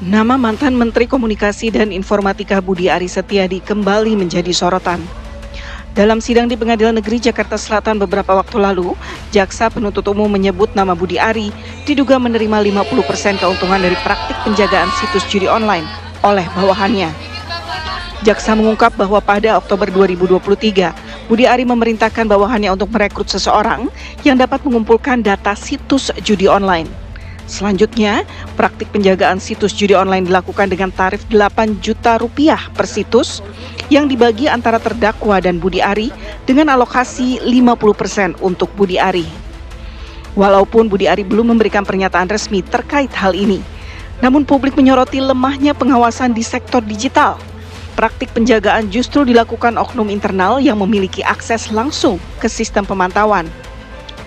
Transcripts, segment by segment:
Nama mantan Menteri Komunikasi dan Informatika Budi Aris Setiadi kembali menjadi sorotan. Dalam sidang di Pengadilan Negeri Jakarta Selatan beberapa waktu lalu, Jaksa Penuntut Umum menyebut nama Budi Ari diduga menerima 50% keuntungan dari praktik penjagaan situs judi online oleh bawahannya. Jaksa mengungkap bahwa pada Oktober 2023, Budi Ari memerintahkan bawahannya untuk merekrut seseorang yang dapat mengumpulkan data situs judi online. Selanjutnya, praktik penjagaan situs judi online dilakukan dengan tarif 8 juta rupiah per situs yang dibagi antara terdakwa dan Budi Ari dengan alokasi 50% untuk Budi Ari. Walaupun Budi Ari belum memberikan pernyataan resmi terkait hal ini, namun publik menyoroti lemahnya pengawasan di sektor digital. Praktik penjagaan justru dilakukan oknum internal yang memiliki akses langsung ke sistem pemantauan.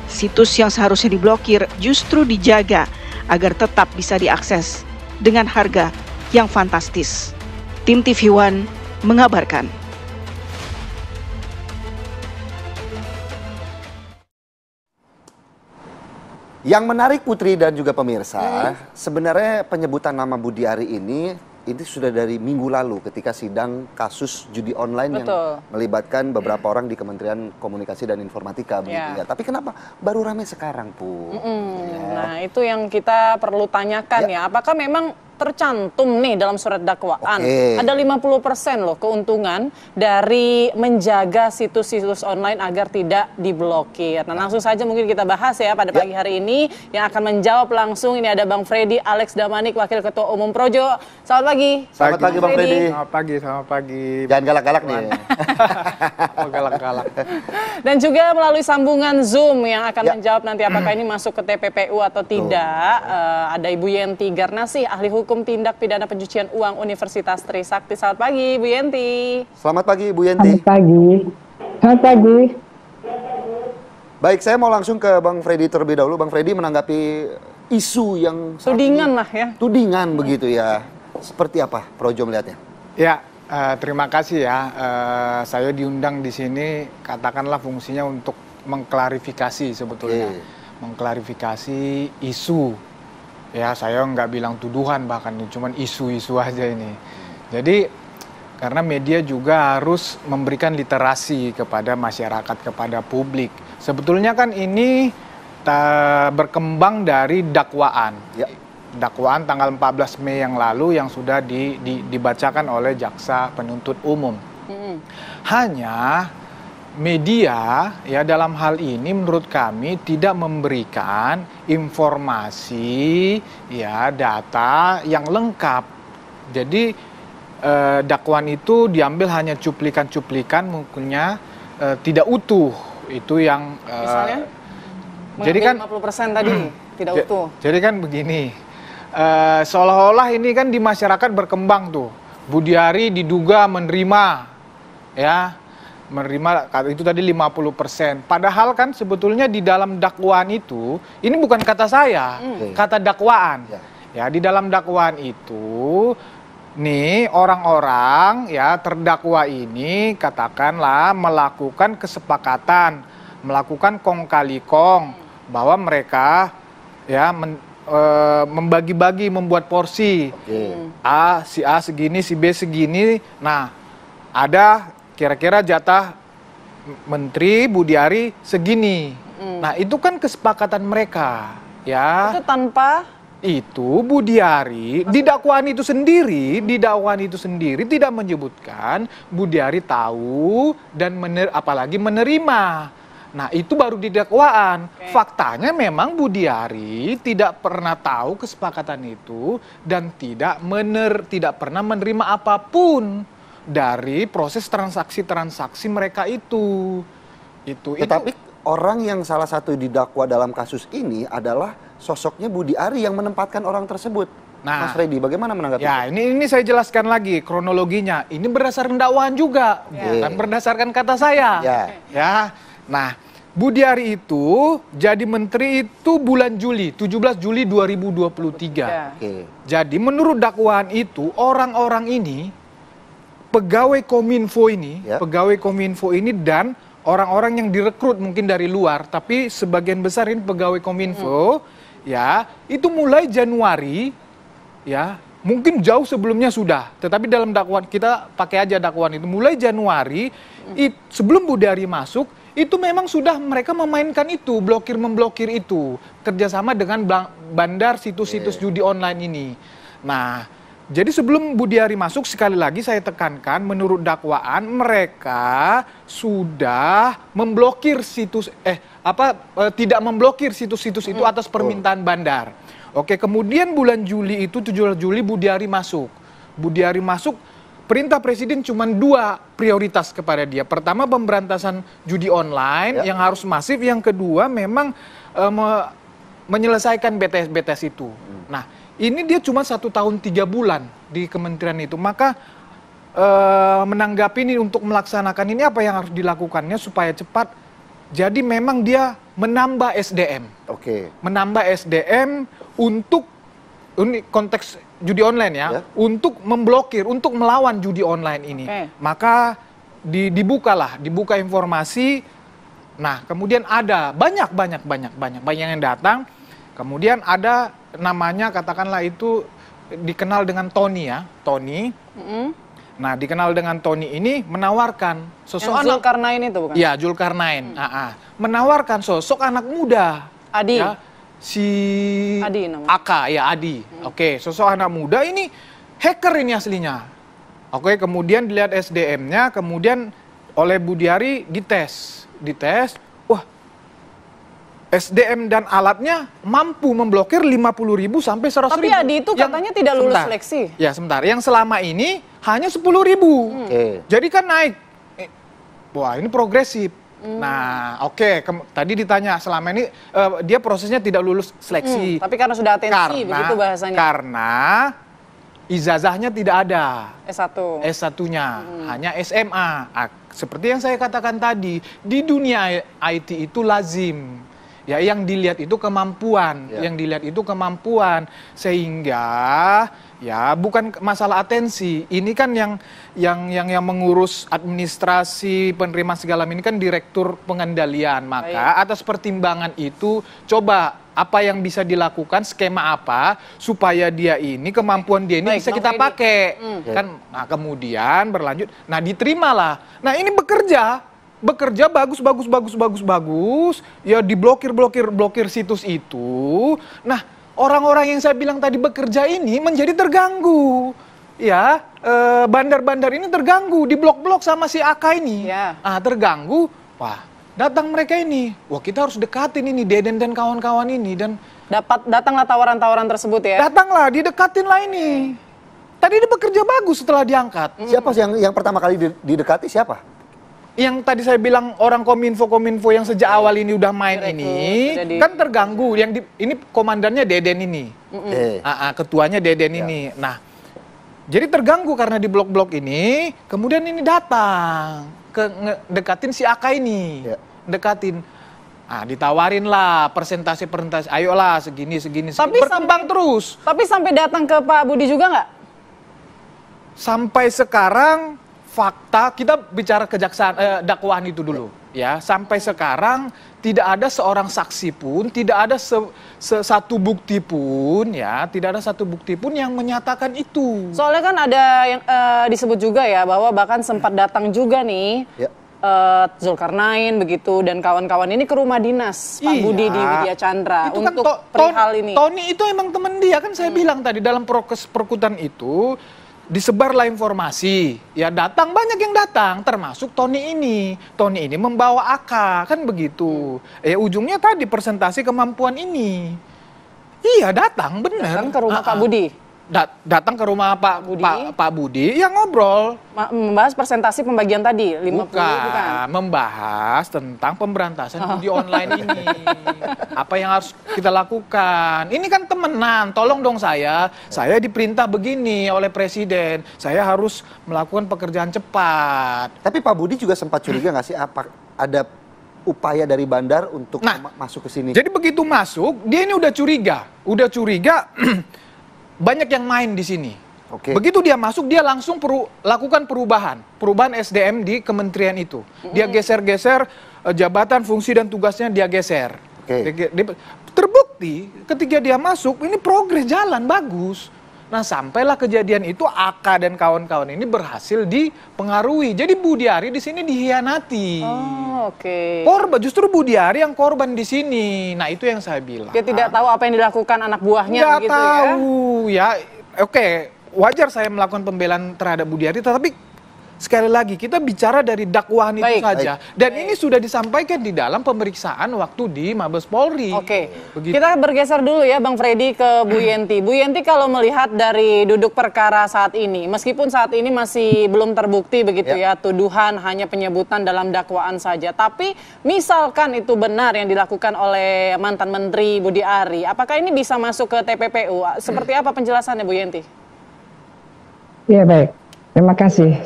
Situs yang seharusnya diblokir justru dijaga agar tetap bisa diakses dengan harga yang fantastis. Tim TV One mengabarkan. Yang menarik Putri dan juga pemirsa, sebenarnya penyebutan nama Budi Ari ini sudah dari minggu lalu ketika sidang kasus judi online yang melibatkan beberapa orang di Kementerian Komunikasi dan Informatika. Ya. Tapi kenapa baru ramai sekarang, Pu? Nah, itu yang kita perlu tanyakan ya. Apakah memang tercantum nih dalam surat dakwaan ada 50% loh keuntungan dari menjaga situs-situs online agar tidak diblokir. Nah, langsung saja mungkin kita bahas ya pada pagi hari ini. Yang akan menjawab langsung ini ada Bang Freddy Alex Damanik, Wakil Ketua Umum Projo. Selamat pagi. Selamat pagi Bang Freddy. Selamat pagi. Jangan galak-galak nih. Oh, galak-galak. Dan juga melalui sambungan Zoom yang akan menjawab nanti apakah ini masuk ke TPPU atau tidak. Ada Ibu Yenti Garnasih, ahli hukum tindak pidana pencucian uang Universitas Trisakti. Selamat pagi, Bu Yenti. Selamat pagi, Bu Yenti. Selamat pagi. Selamat pagi. Baik, saya mau langsung ke Bang Freddy terlebih dahulu. Bang Freddy menanggapi isu yang tudingan lah ya. Tudingan begitu ya. Seperti apa Projo melihatnya? Ya, terima kasih ya. Saya diundang di sini, katakanlah fungsinya untuk mengklarifikasi sebetulnya. Mengklarifikasi isu. Ya, saya nggak bilang tuduhan bahkan, cuman isu-isu aja ini. Jadi, karena media juga harus memberikan literasi kepada masyarakat, kepada publik. Sebetulnya kan ini berkembang dari dakwaan. Dakwaan tanggal 14 Mei yang lalu yang sudah dibacakan oleh Jaksa Penuntut Umum. Hanya media ya dalam hal ini menurut kami tidak memberikan informasi ya data yang lengkap. Jadi dakwaan itu diambil hanya cuplikan-cuplikan, mungkinnya tidak utuh. Itu yang misalnya jadi kan 50% tadi tidak utuh. Jadi kan begini, seolah-olah ini kan di masyarakat berkembang tuh, Budi Ari diduga menerima itu tadi 50%. Padahal kan sebetulnya di dalam dakwaan itu, ini bukan kata saya, kata dakwaan. Ya, di dalam dakwaan itu, nih orang-orang ya terdakwa ini katakanlah melakukan kesepakatan, melakukan kong kali kong bahwa mereka ya membagi-bagi, membuat porsi. Si A segini, si B segini. Nah, ada kira-kira jatah Menteri Budi Ari segini. Nah, itu kan kesepakatan mereka, ya. Itu tanpa itu Budi Ari di dakwaan itu sendiri, tidak menyebutkan Budi Ari tahu dan apalagi menerima. Nah, itu baru di dakwaan. Faktanya memang Budi Ari tidak pernah tahu kesepakatan itu dan tidak pernah menerima apapun dari proses transaksi mereka itu. Tetapi orang yang salah satu didakwa dalam kasus ini adalah sosoknya Budi Ari yang menempatkan orang tersebut. Mas Freddy, bagaimana menanggapi? Ya, ini saya jelaskan lagi kronologinya. Ini berdasarkan dakwaan juga, bukan berdasarkan kata saya. Ya. Nah, Budi Ari itu jadi menteri itu bulan Juli, 17 Juli 2023. Jadi menurut dakwaan itu orang-orang ini pegawai Kominfo ini dan orang-orang yang direkrut mungkin dari luar, tapi sebagian besar ini pegawai Kominfo, ya, itu mulai Januari, ya, Mungkin jauh sebelumnya sudah, tetapi dalam dakwaan kita pakai aja dakwaan itu mulai Januari sebelum Budi Ari masuk itu memang sudah mereka memainkan itu, memblokir itu kerjasama dengan bandar situs-situs judi online ini. Nah, jadi sebelum Budi Ari masuk sekali lagi saya tekankan menurut dakwaan mereka sudah memblokir situs tidak memblokir situs-situs itu atas permintaan bandar. Oke, kemudian bulan Juli itu 17 Juli Budi Ari masuk. Budi Ari masuk, perintah presiden cuma 2 prioritas kepada dia. Pertama pemberantasan judi online yang harus masif, yang kedua memang menyelesaikan BTS itu. Nah, ini dia cuma 1 tahun 3 bulan di kementerian itu. Maka menanggapi ini untuk melaksanakan ini apa yang harus dilakukannya supaya cepat. Jadi memang dia menambah SDM. Oke. Menambah SDM untuk ini konteks judi online ya, untuk memblokir, untuk melawan judi online ini. Maka dibuka informasi. Nah, kemudian ada banyak yang datang. Kemudian ada namanya katakanlah itu dikenal dengan Tony ya, Tony. Nah, dikenal dengan Tony ini menawarkan sosok anak Zulkarnain itu bukan? Iya, Zulkarnain. Menawarkan sosok anak muda. Adi. Ya, si Adi namanya. Aka, ya Adi. Oke, sosok anak muda ini hacker ini aslinya. Oke, kemudian dilihat SDM-nya, kemudian oleh Budi Ari dites. Wah, SDM dan alatnya mampu memblokir 50.000 sampai 100.000. Tapi Adi itu katanya tidak lulus seleksi. Ya, sebentar. Yang selama ini hanya 10.000. Jadi kan naik. Wah, ini progresif. Nah, tadi ditanya selama ini dia prosesnya tidak lulus seleksi. Tapi karena sudah atensi begitu bahasanya. Karena ijazahnya tidak ada. S1-nya. Hanya SMA. Seperti yang saya katakan tadi, di dunia IT itu lazim. Ya, yang dilihat itu kemampuan, sehingga ya bukan masalah atensi. Ini kan yang mengurus administrasi penerima segala ini kan direktur pengendalian. Maka atas pertimbangan itu coba apa yang bisa dilakukan, skema apa supaya dia ini kemampuan dia ini bisa kita pakai. Kan nah, kemudian berlanjut. Nah, diterimalah. Nah, ini bekerja bagus, ya diblokir situs itu. Nah, orang-orang yang saya bilang tadi bekerja ini menjadi terganggu. Ya, bandar-bandar ini terganggu, diblok-blok sama si Aka ini. Terganggu. Wah, datang mereka ini. Wah, kita harus dekatin ini Deden dan kawan-kawan ini dan datanglah tawaran-tawaran tersebut ya. Datanglah, didekatin lah ini. Tadi dia bekerja bagus setelah diangkat. Siapa sih yang pertama kali didekati siapa? Yang tadi saya bilang orang kominfo yang sejak awal ini udah main ini kan terganggu. Ini komandannya Deden ini, ketuanya Deden ini. Nah, jadi terganggu karena di blok-blok ini. Kemudian ini datang dekatin si Aka ini, dekatin. Ditawarin lah persentase, ayolah segini. Tapi berkembang terus. Tapi sampai datang ke Pak Budi juga nggak? Sampai sekarang. Fakta, kita bicara kejaksaan dakwaan itu dulu ya. Sampai sekarang tidak ada seorang saksi pun, tidak ada satu bukti pun ya, tidak ada satu bukti pun yang menyatakan itu. Soalnya kan ada yang disebut juga ya bahwa bahkan sempat datang juga nih Zulkarnain begitu dan kawan-kawan ini ke rumah dinas Pak Budi di Widya Chandra itu untuk kan perihal ini. Tony itu emang teman dia kan saya bilang tadi dalam proses perkutan itu. Disebarlah informasi, ya datang banyak yang datang, termasuk Tony ini. Tony ini membawa Aka, kan begitu. Ujungnya tadi presentasi kemampuan ini. Iya datang, benar. Datang ke rumah Pak Budi. Datang ke rumah Pak Budi, yang ngobrol. Membahas presentasi pembagian tadi, 50 bukan? Membahas tentang pemberantasan judi online ini. Apa yang harus kita lakukan? Ini kan temenan, tolong dong saya diperintah begini oleh presiden. Saya harus melakukan pekerjaan cepat. Tapi Pak Budi juga sempat curiga nggak sih apa ada upaya dari bandar untuk masuk ke sini? Jadi begitu masuk, dia ini udah curiga, banyak yang main di sini. Begitu dia masuk, dia langsung lakukan perubahan SDM di kementerian itu. Dia geser-geser jabatan, fungsi dan tugasnya dia geser. Terbukti ketika dia masuk ini progres jalan bagus. Nah, sampailah kejadian itu AK dan kawan-kawan ini berhasil dipengaruhi. Jadi Budiari di sini dihianati. Oh, oke. Korban, justru Budiari yang korban di sini. Nah, itu yang saya bilang. Dia tidak tahu apa yang dilakukan anak buahnya Nggak gitu tahu, ya. Oke, wajar saya melakukan pembelaan terhadap Budiari, tetapi sekali lagi kita bicara dari dakwaan itu saja. Dan ini sudah disampaikan di dalam pemeriksaan waktu di Mabes Polri. Oke, kita bergeser dulu ya Bang Freddy ke Bu Yenti. Bu Yenti, kalau melihat dari duduk perkara saat ini, meskipun saat ini masih belum terbukti begitu ya, tuduhan hanya penyebutan dalam dakwaan saja. Tapi misalkan itu benar yang dilakukan oleh mantan Menteri Budi Ari, apakah ini bisa masuk ke TPPU? Seperti apa penjelasannya Bu Yenti? Ya baik, terima kasih.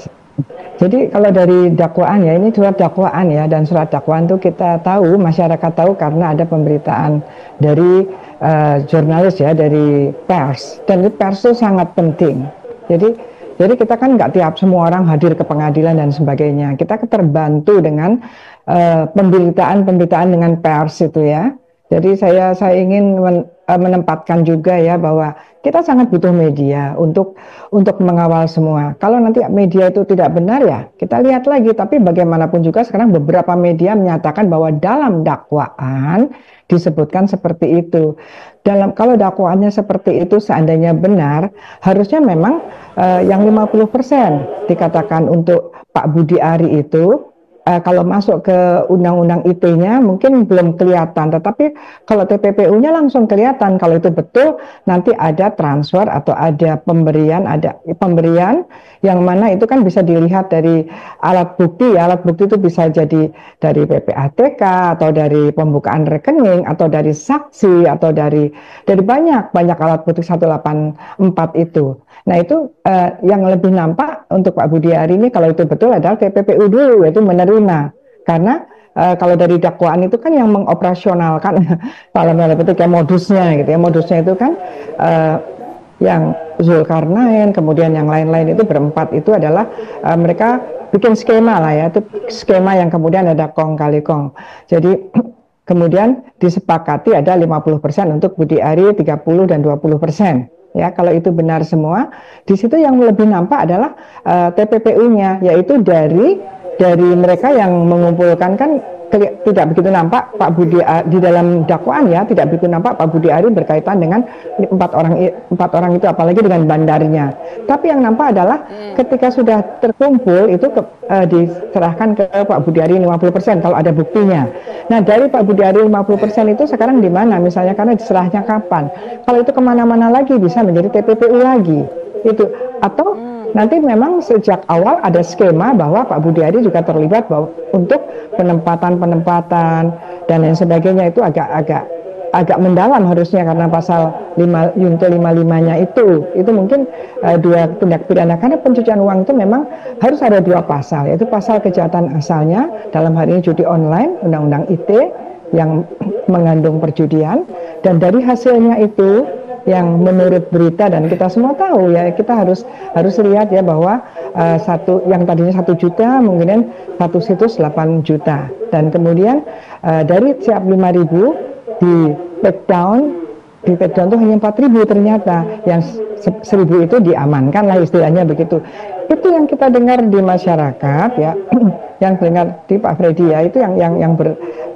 Jadi kalau dari dakwaan ya, ini surat dakwaan ya, dan surat dakwaan itu kita tahu, masyarakat tahu karena ada pemberitaan dari jurnalis ya, dari pers, dan pers itu sangat penting. Jadi kita kan nggak tiap semua orang hadir ke pengadilan dan sebagainya. Kita terbantu dengan pemberitaan dengan pers itu ya. Jadi saya ingin menempatkan juga ya bahwa kita sangat butuh media untuk mengawal semua. Kalau nanti media itu tidak benar ya kita lihat lagi. Tapi bagaimanapun juga sekarang beberapa media menyatakan bahwa dalam dakwaan disebutkan seperti itu. Kalau dakwaannya seperti itu seandainya benar, harusnya memang yang 50% dikatakan untuk Pak Budi Ari itu. Kalau masuk ke undang-undang ITE-nya mungkin belum kelihatan, tetapi kalau TPPU-nya langsung kelihatan. Kalau itu betul, nanti ada transfer atau ada pemberian yang mana itu kan bisa dilihat dari alat bukti. Alat bukti itu bisa jadi dari PPATK atau dari pembukaan rekening atau dari saksi atau dari banyak alat bukti 184 itu. Nah itu yang lebih nampak untuk Pak Budi Ari ini kalau itu betul adalah TPPU dulu, yaitu menerima. Karena kalau dari dakwaan itu kan yang mengoperasionalkan kalau betul kayak modusnya gitu ya. Modusnya itu kan yang Zulkarnain, kemudian yang lain-lain itu berempat itu adalah mereka bikin skema lah ya. Itu skema yang kemudian ada kong kali kong. Jadi kemudian disepakati ada 50% untuk Budi Ari, 30 dan 20%. Ya, kalau itu benar semua, di situ yang lebih nampak adalah TPPU-nya, yaitu dari mereka yang mengumpulkan kan tidak begitu nampak Pak Budi di dalam dakwaan ya, tidak begitu nampak Pak Budi Ari berkaitan dengan empat orang itu, apalagi dengan bandarnya. Tapi yang nampak adalah ketika sudah terkumpul itu diserahkan ke Pak Budi Ari 50% kalau ada buktinya. Nah dari Pak Budi Ari 50% itu sekarang di mana? Misalnya karena diserahnya kapan? Kalau itu kemana-mana lagi bisa menjadi TPPU lagi itu, atau nanti memang sejak awal ada skema bahwa Pak Budi Ari juga terlibat untuk penempatan dan lain sebagainya. Itu agak mendalam harusnya karena pasal 5 Yunto 55-nya itu mungkin dua tindak pidana, karena pencucian uang itu memang harus ada dua pasal, yaitu pasal kejahatan asalnya dalam hal ini judi online, undang-undang ITE yang mengandung perjudian, dan dari hasilnya itu yang menurut berita dan kita semua tahu ya, kita harus lihat ya bahwa yang tadinya 1 juta mungkin satu situs 8 juta, dan kemudian dari siap 5.000 di take down tuh hanya 4.000 ternyata, yang 1.000 itu diamankan lah istilahnya begitu. Itu yang kita dengar di masyarakat ya, yang dengar di Pak Freddy ya, itu yang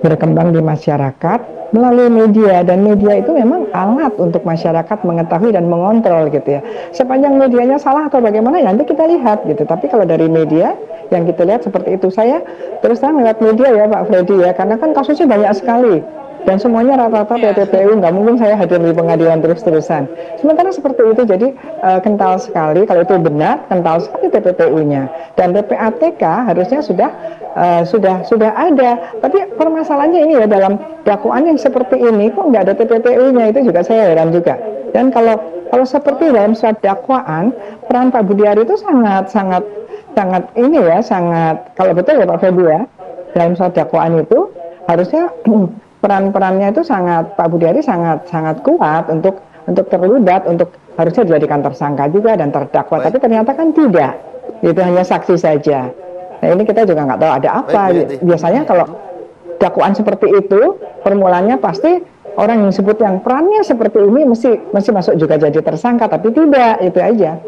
berkembang di masyarakat melalui media, dan media itu memang alat untuk masyarakat mengetahui dan mengontrol gitu ya. Sepanjang medianya salah atau bagaimana ya nanti kita lihat gitu. Tapi kalau dari media yang kita lihat seperti itu, saya terus terang lewat media ya Pak Freddy ya, karena kan kasusnya banyak sekali dan semuanya rata-rata TPPU, nggak mungkin saya hadir di pengadilan terus-terusan. Sementara seperti itu, jadi kental sekali, kalau itu benar, kental sekali TPPU-nya. Dan PPATK harusnya sudah ada. Tapi permasalahannya ini ya, dalam dakwaan yang seperti ini kok nggak ada TPPU-nya, itu juga saya heran juga. Dan kalau seperti dalam surat dakwaan, peran Pak Budi Ari itu sangat ini ya, sangat, kalau betul ya Pak Febu ya, dalam surat dakwaan itu harusnya peran-perannya itu Pak Budi Ari sangat kuat untuk terlibat, untuk harusnya dijadikan tersangka juga dan terdakwa. Tapi ternyata kan tidak, itu hanya saksi saja. Nah ini kita juga nggak tahu ada apa. Biasanya kalau dakwaan seperti itu permulannya pasti orang yang disebut yang perannya seperti ini mesti masuk juga jadi tersangka, tapi tidak, itu aja.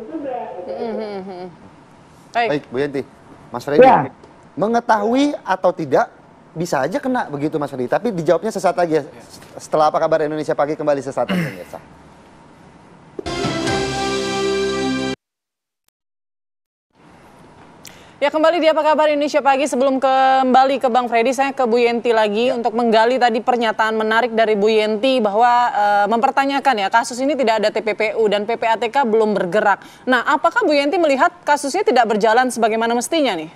Baik, Bu Yenti. Mas Freddy, ya. Mengetahui atau tidak, bisa aja kena begitu Mas Freddy. Tapi dijawabnya sesaat lagi ya. Setelah Apa Kabar Indonesia Pagi kembali sesaat lagi pemirsa. Ya, kembali di Apa Kabar Indonesia Pagi. Sebelum kembali ke Bang Freddy, saya ke Bu Yenti lagi untuk menggali tadi pernyataan menarik dari Bu Yenti bahwa mempertanyakan ya kasus ini tidak ada TPPU dan PPATK belum bergerak. Nah, apakah Bu Yenti melihat kasusnya tidak berjalan sebagaimana mestinya nih?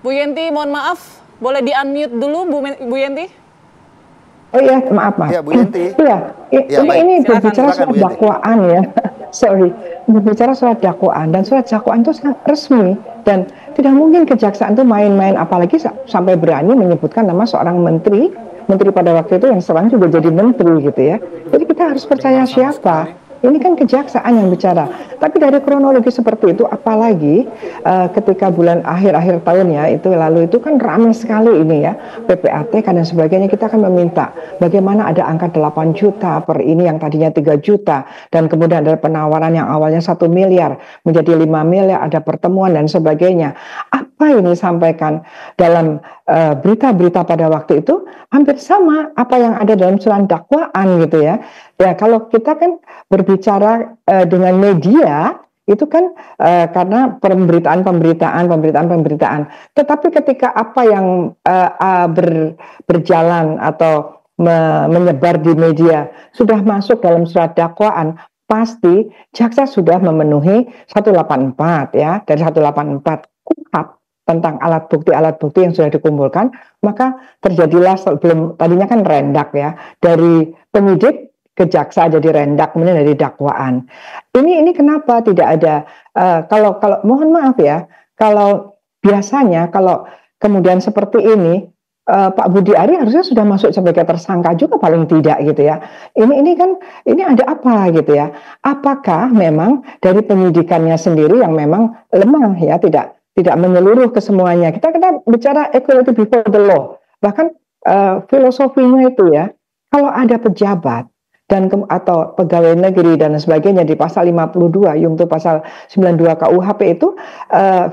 Bu Yenti, mohon maaf, boleh di-unmute dulu Bu Yenti? Oh iya, maaf. Ya, Bu Yenti. Iya, ini berbicara soal dakwaan ya. Sorry, berbicara soal dakwaan, dan surat dakwaan itu sangat resmi dan tidak mungkin kejaksaan itu main-main, apalagi sampai berani menyebutkan nama seorang menteri pada waktu itu yang sekarang juga jadi menteri gitu ya. Jadi kita harus percaya siapa? Ini kan kejaksaan yang bicara. Tapi dari kronologi seperti itu, apalagi ketika bulan akhir tahun ya, itu lalu itu kan ramai sekali ini ya, PPATK dan sebagainya. Kita akan meminta bagaimana ada angka 8 juta per ini yang tadinya 3 juta. Dan kemudian ada penawaran yang awalnya 1 miliar menjadi 5 miliar, ada pertemuan dan sebagainya. Apa ini sampaikan dalam berita-berita pada waktu itu hampir sama apa yang ada dalam surat dakwaan gitu ya. Ya kalau kita kan berbicara dengan media itu kan karena pemberitaan. Tetapi ketika apa yang berjalan atau menyebar di media sudah masuk dalam surat dakwaan, pasti jaksa sudah memenuhi 184 ya, dari 184 KUHP tentang alat bukti yang sudah dikumpulkan, maka terjadilah tadinya kan rendak ya, dari penyidik ke jaksa jadi rendak, kemudian dari dakwaan. Ini kenapa tidak ada? Kalau mohon maaf ya, kalau biasanya kalau kemudian seperti ini, Pak Budi Ari harusnya sudah masuk sebagai tersangka juga paling tidak gitu ya. Ini ada apa gitu ya? Apakah memang dari penyidikannya sendiri yang memang lemah ya, tidak menyeluruh ke semuanya. Kita bicara equality before the law. Bahkan filosofinya itu ya, kalau ada pejabat dan atau pegawai negeri dan sebagainya di pasal 52, yaitu pasal 92 KUHP itu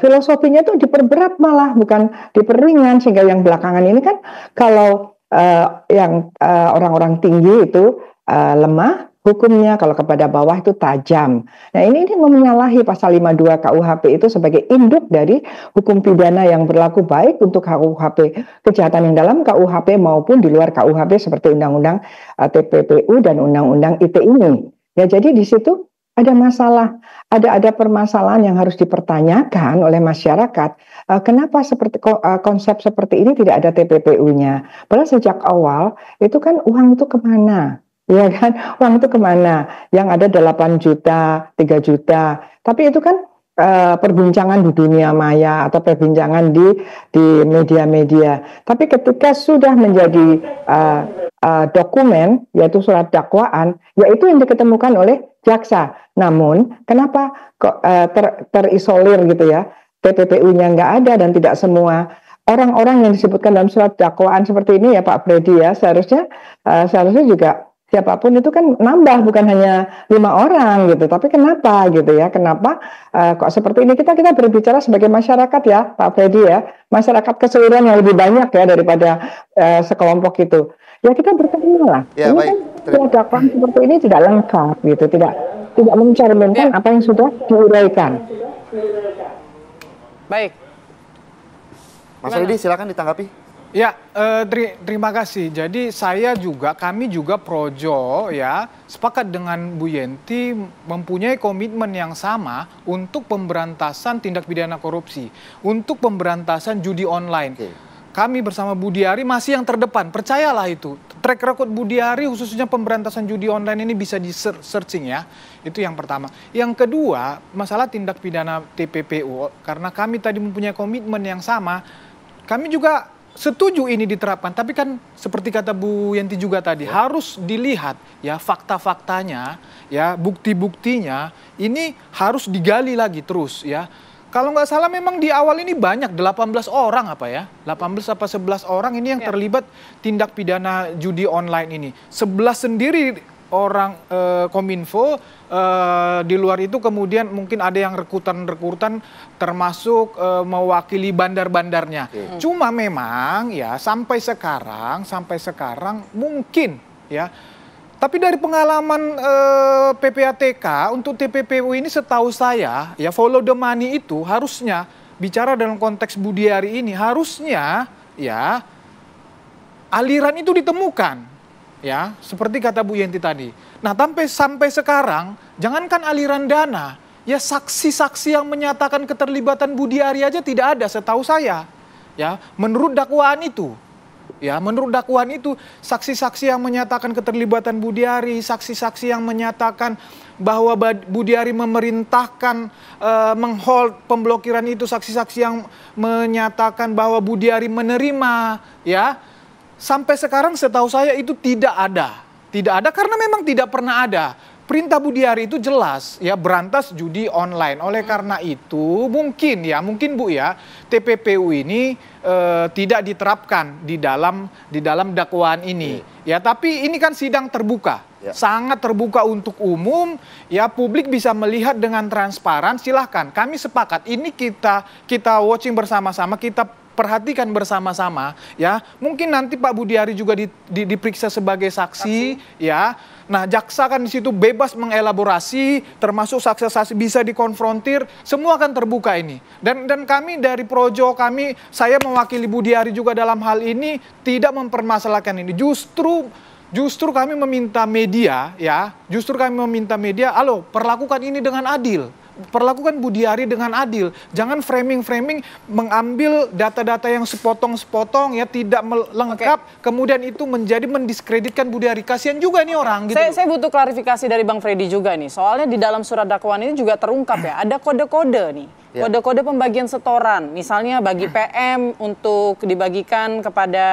filosofinya itu diperberat malah, bukan diperingan, sehingga yang belakangan ini kan kalau yang orang-orang tinggi itu lemah hukumnya, kalau kepada bawah itu tajam. Nah ini menyalahi pasal 52 KUHP itu sebagai induk dari hukum pidana yang berlaku baik untuk KUHP kejahatan yang dalam KUHP maupun di luar KUHP seperti Undang-Undang TPPU dan Undang-Undang ITE ini. Ya jadi di situ ada masalah, ada permasalahan yang harus dipertanyakan oleh masyarakat. Kenapa konsep seperti ini tidak ada TPPU-nya? Padahal sejak awal itu kan uang itu kemana? Ya kan, uang itu kemana? Yang ada 8 juta, 3 juta. Tapi itu kan perbincangan di dunia maya atau perbincangan di media-media. Tapi ketika sudah menjadi dokumen, yaitu surat dakwaan, yaitu yang diketemukan oleh jaksa. Namun, kenapa kok terisolir gitu ya? TPPU-nya nggak ada dan tidak semua orang-orang yang disebutkan dalam surat dakwaan seperti ini ya Pak Freddy ya, seharusnya juga siapapun itu kan nambah, bukan hanya 5 orang gitu. Tapi kenapa gitu ya? Kenapa kok seperti ini? Kita berbicara sebagai masyarakat ya, Pak Freddy ya. Masyarakat keseluruhan yang lebih banyak ya daripada sekelompok itu. Ya kita bertanya lah. Ya, ini kan dakwaan seperti ini tidak lengkap gitu, tidak mencerminkan apa yang sudah diuraikan. Baik. Mas Freddy silakan ditanggapi. Ya, terima kasih. Jadi kami juga Projo ya sepakat dengan Bu Yenti mempunyai komitmen yang sama untuk pemberantasan tindak pidana korupsi, untuk pemberantasan judi online. Kami bersama Budi Ari masih yang terdepan, percayalah itu. Track record Budi Ari khususnya pemberantasan judi online ini bisa di-searching ya. Itu yang pertama. Yang kedua, masalah tindak pidana TPPU, karena kami tadi mempunyai komitmen yang sama, kami juga setuju ini diterapkan, tapi kan seperti kata Bu Yenti juga tadi, harus dilihat ya fakta-faktanya, ya bukti-buktinya, ini harus digali lagi terus ya. Kalau nggak salah memang di awal ini banyak 18 orang 18 apa 11 orang ini yang terlibat tindak pidana judi online ini. 11 sendiri orang Kominfo, di luar itu kemudian mungkin ada yang rekrutan termasuk mewakili bandar-bandarnya. Cuma memang ya sampai sekarang mungkin ya. Tapi dari pengalaman PPATK untuk TPPU ini setahu saya ya follow the money itu harusnya bicara dalam konteks Budiari ini harusnya ya aliran itu ditemukan. Ya, seperti kata Bu Yenti tadi. Nah, sampai sekarang, jangankan aliran dana, ya saksi-saksi yang menyatakan keterlibatan Budiari aja tidak ada, setahu saya. Ya, menurut dakwaan itu, saksi-saksi yang menyatakan keterlibatan Budiari, saksi-saksi yang menyatakan bahwa Budiari memerintahkan menghold pemblokiran itu, saksi-saksi yang menyatakan bahwa Budiari menerima, ya. Sampai sekarang setahu saya itu tidak ada karena memang tidak pernah ada. Perintah Budiari itu jelas ya berantas judi online. Oleh karena itu mungkin Bu ya TPPU ini tidak diterapkan di dalam dakwaan ini. Ya tapi ini kan sidang terbuka. Sangat terbuka untuk umum, ya publik bisa melihat dengan transparan. Silahkan, kami sepakat. Ini kita watching bersama-sama, kita perhatikan bersama-sama, ya. Mungkin nanti Pak Budiari juga diperiksa sebagai saksi, ya. Nah, jaksa kan di situ bebas mengelaborasi, termasuk saksi-saksi bisa dikonfrontir, semua akan terbuka ini. Dan kami dari Projo, saya mewakili Budiari juga dalam hal ini tidak mempermasalahkan ini. Justru kami meminta media, halo, perlakukan ini dengan adil. Perlakukan Budiari dengan adil. Jangan framing mengambil data-data yang sepotong-sepotong ya tidak lengkap, kemudian itu mendiskreditkan Budiari. Kasihan juga nih orang gitu. Saya butuh klarifikasi dari Bang Freddy juga nih. Soalnya di dalam surat dakwaan ini juga terungkap ya, ada kode-kode nih. Kode-kode pembagian setoran. Misalnya bagi PM untuk dibagikan kepada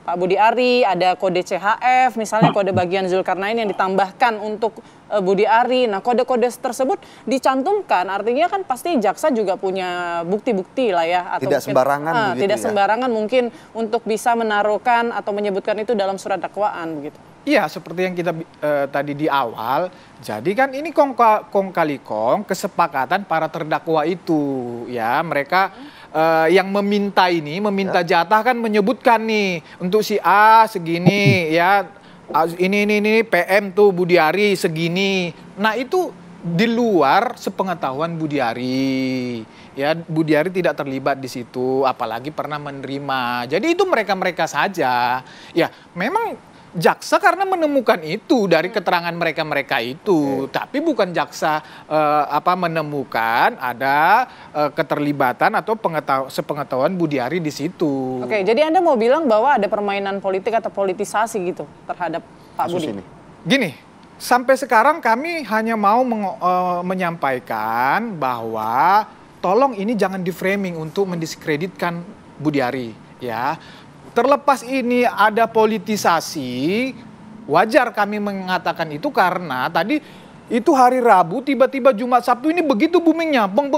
Pak Budiari, ada kode CHF, misalnya kode bagian Zulkarnain yang ditambahkan untuk Budiari. Nah, kode-kode tersebut dicantumkan, artinya kan pasti jaksa juga punya bukti-bukti lah ya. Atau tidak sembarangan begitu tidak ya? sembarangan mungkin untuk bisa menaruhkan atau menyebutkan itu dalam surat dakwaan begitu. Iya, seperti yang kita tadi di awal. Jadi kan ini kong kali kong kesepakatan para terdakwa itu, ya mereka yang meminta jatah kan menyebutkan nih untuk si A segini, ya ini PM tuh Budiari segini. Nah itu di luar sepengetahuan Budiari. Ya, Budiari tidak terlibat di situ, apalagi pernah menerima. Jadi itu mereka saja. Ya, memang jaksa karena menemukan itu dari keterangan mereka itu, tapi bukan jaksa menemukan ada keterlibatan atau sepengetahuan Budiari di situ. Oke, jadi Anda mau bilang bahwa ada permainan politik atau politisasi gitu terhadap Pak Budi? Gini, sampai sekarang kami hanya mau menyampaikan bahwa tolong ini jangan di-framing untuk mendiskreditkan Budiari, ya. Terlepas ini ada politisasi, wajar kami mengatakan itu karena tadi itu hari Rabu tiba-tiba Jumat Sabtu ini begitu boomingnya, beng.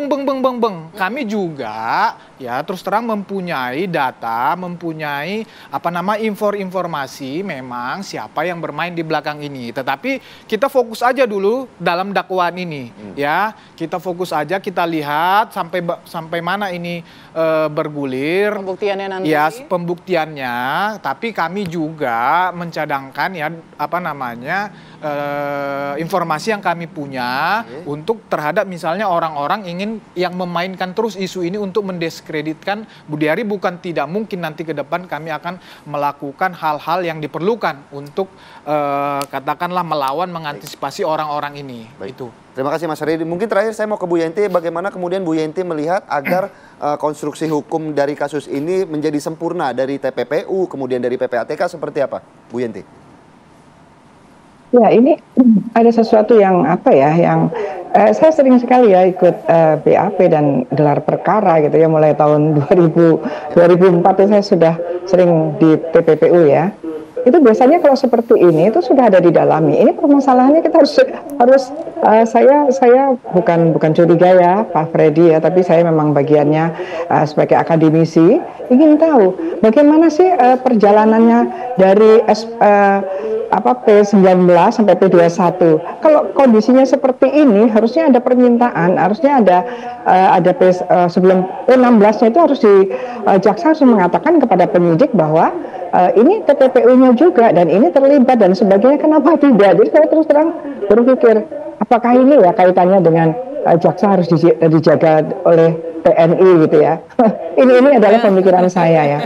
Kami juga ya terus terang mempunyai data, mempunyai informasi memang siapa yang bermain di belakang ini. Tetapi kita fokus aja dulu dalam dakwaan ini, ya kita fokus aja, kita lihat sampai mana ini bergulir. Pembuktiannya nanti. Ya pembuktiannya. Tapi kami juga mencadangkan ya informasi yang kami punya untuk terhadap misalnya orang-orang yang memainkan terus isu ini untuk mendiskreditkan Budiari. Bukan tidak mungkin nanti ke depan kami akan melakukan hal-hal yang diperlukan untuk katakanlah melawan, mengantisipasi orang-orang ini. Baik. Itu. Terima kasih Mas Redi. Mungkin terakhir saya mau ke Bu Yenti, bagaimana kemudian Bu Yenti melihat agar konstruksi hukum dari kasus ini menjadi sempurna dari TPPU kemudian dari PPATK seperti apa, Bu Yenti? Ya, ini ada sesuatu yang Saya sering sekali ya ikut BAP dan gelar perkara gitu ya, mulai tahun 2004 itu saya sudah sering di TPPU ya. Itu biasanya kalau seperti ini itu sudah ada didalami. Ini permasalahannya kita harus saya bukan curiga ya Pak Freddy ya, tapi saya memang bagiannya sebagai akademisi ingin tahu bagaimana sih perjalanannya dari P19 sampai P21. Kalau kondisinya seperti ini harusnya ada permintaan, harusnya ada sebelum P16-nya itu harus jaksa harus mengatakan kepada penyidik bahwa ini TPPU-nya juga dan ini terlibat dan sebagainya, kenapa tidak? Jadi saya terus terang berpikir apakah ini ya kaitannya dengan jaksa harus dijaga oleh TNI gitu ya. Ini adalah pemikiran saya ya.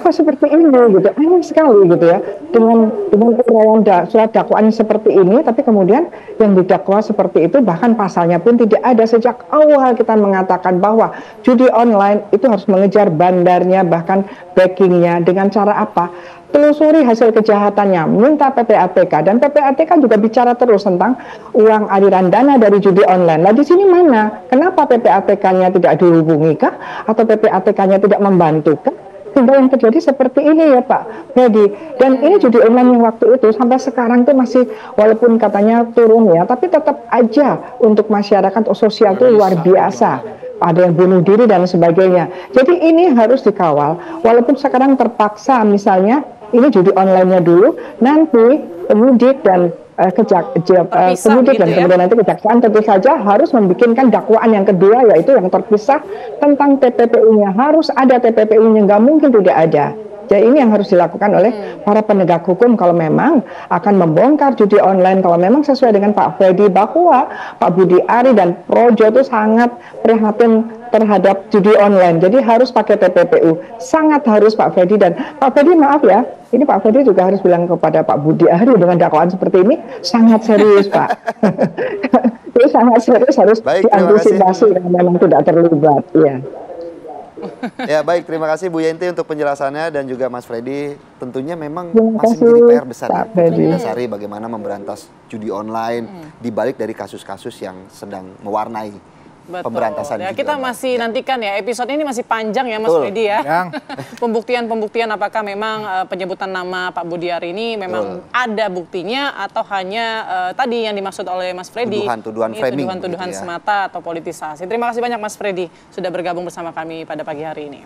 Kok seperti ini gitu, aneh sekali gitu ya. Dengan uraian surat dakwaan seperti ini, tapi kemudian yang didakwa seperti itu bahkan pasalnya pun tidak ada. Sejak awal kita mengatakan bahwa judi online itu harus mengejar bandarnya, bahkan backingnya dengan cara apa? Telusuri hasil kejahatannya, minta PPATK, dan PPATK juga bicara terus tentang uang aliran dana dari judi online. Nah di sini mana? Kenapa PPATK-nya tidak dihubungi kah? Atau PPATK-nya tidak membantu kah? Sehingga yang terjadi seperti ini ya Pak Freddy. Dan ini judi online yang waktu itu sampai sekarang tuh masih, walaupun katanya turun ya, tapi tetap aja untuk masyarakat sosial itu luar biasa. Ada yang bunuh diri dan sebagainya. Jadi ini harus dikawal. Walaupun sekarang terpaksa misalnya ini judi online-nya dulu, nanti penyidik dan penyidik dan kemudian nanti kejaksaan tentu saja harus membikinkan dakwaan yang kedua, yaitu yang terpisah tentang TPPU-nya. Harus ada TPPU-nya, nggak mungkin tidak ada. Jadi ini yang harus dilakukan oleh para penegak hukum kalau memang akan membongkar judi online, kalau memang sesuai dengan Pak Freddy bahwa Pak Budi Ari dan Projo itu sangat prihatin terhadap judi online. Jadi harus pakai TPPU. Sangat harus Pak Freddy. Dan Pak Freddy maaf ya, ini Pak Freddy juga harus bilang kepada Pak Budi Ari dengan dakwaan seperti ini sangat serius Pak. Ini sangat serius, harus diantisipasi yang memang tidak terlibat. Ya. Ya baik, terima kasih Bu Yenti untuk penjelasannya dan juga Mas Freddy. Tentunya memang masih menjadi PR besar ya Putri Indarasari bagaimana memberantas judi online di balik dari kasus-kasus yang sedang mewarnai pemberantasan. Ya, kita masih nantikan ya, episode ini masih panjang ya Mas Freddy ya. Pembuktian apakah memang penyebutan nama Pak Budi Ari ini memang ada buktinya atau hanya tadi yang dimaksud oleh Mas Freddy, tuduhan framing, tuduhan semata atau politisasi. Terima kasih banyak Mas Freddy sudah bergabung bersama kami pada pagi hari ini.